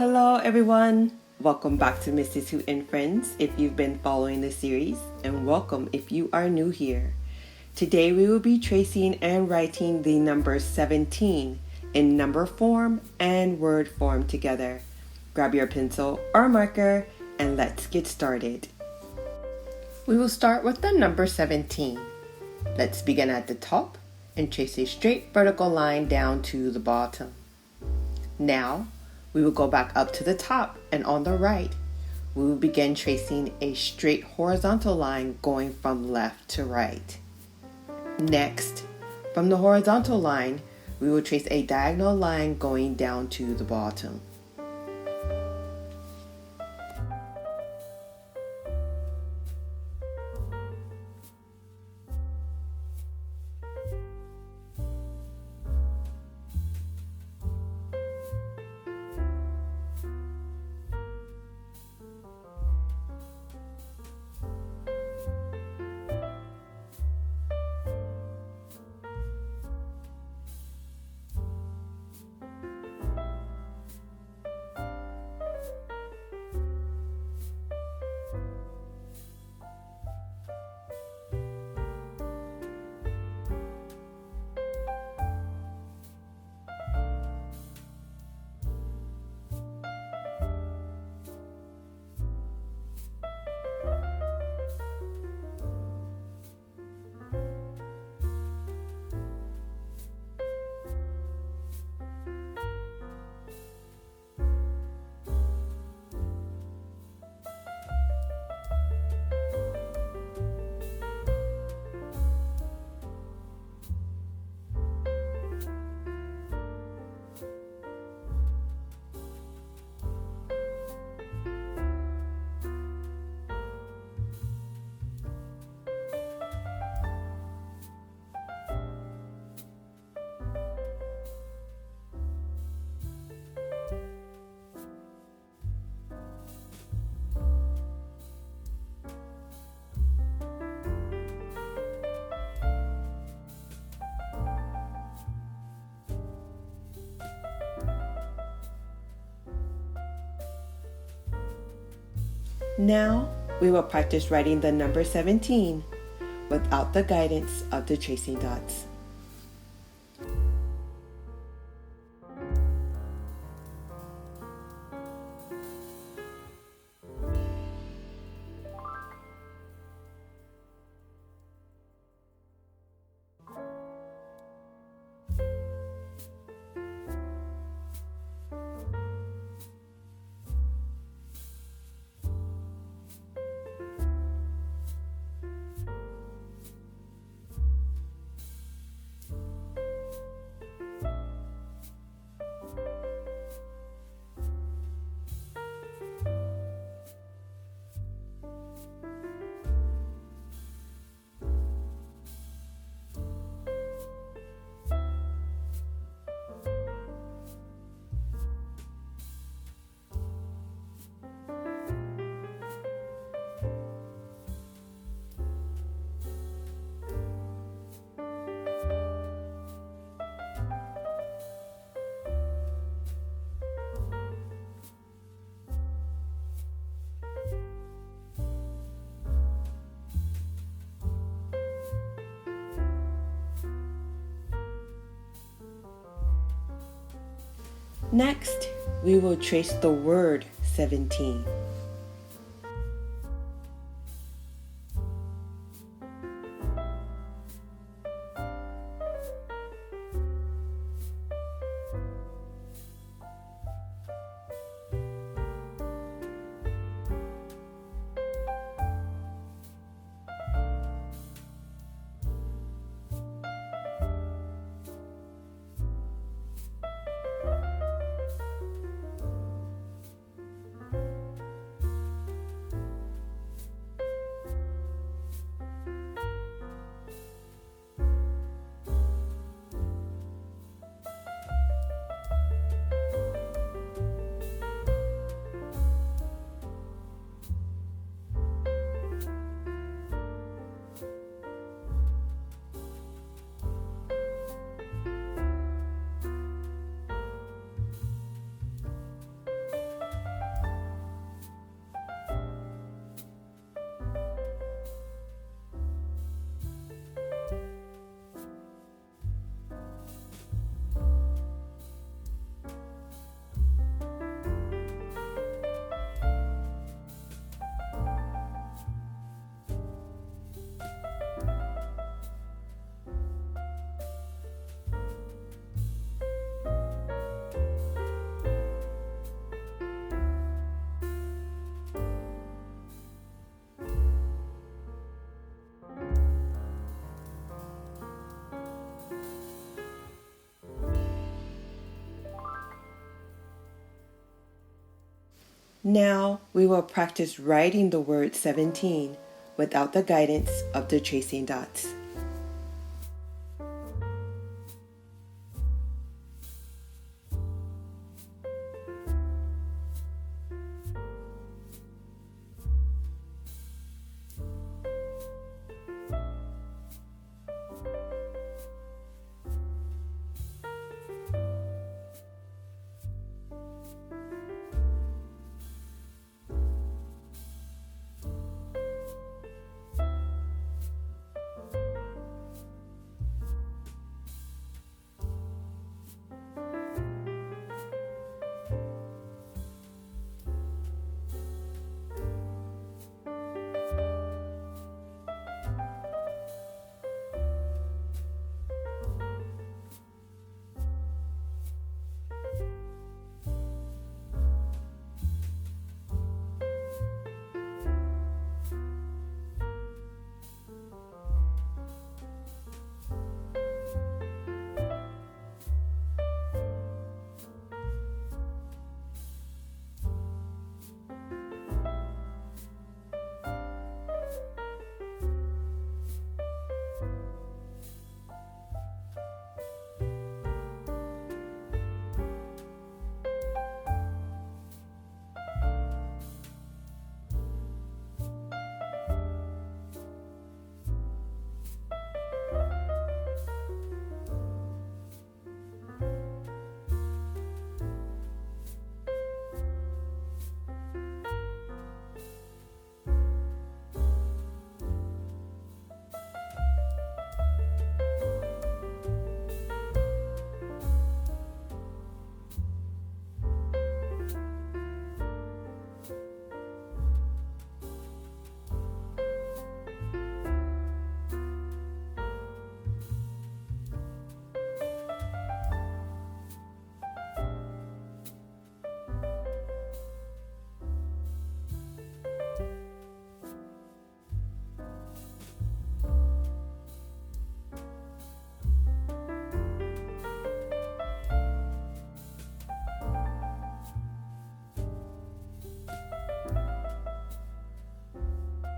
Hello everyone! Welcome back to Mrs. Who and Friends if you've been following the series, and welcome if you are new here. Today we will be tracing and writing the number 17 in number form and word form together. Grab your pencil or marker and let's get started. We will start with the number 17. Let's begin at the top and trace a straight vertical line down to the bottom. Now, we will go back up to the top, and on the right, we will begin tracing a straight horizontal line going from left to right. Next, from the horizontal line, we will trace a diagonal line going down to the bottom. Now, we will practice writing the number 17 without the guidance of the tracing dots. Next, we will trace the word 17. Now we will practice writing the word 17 without the guidance of the tracing dots.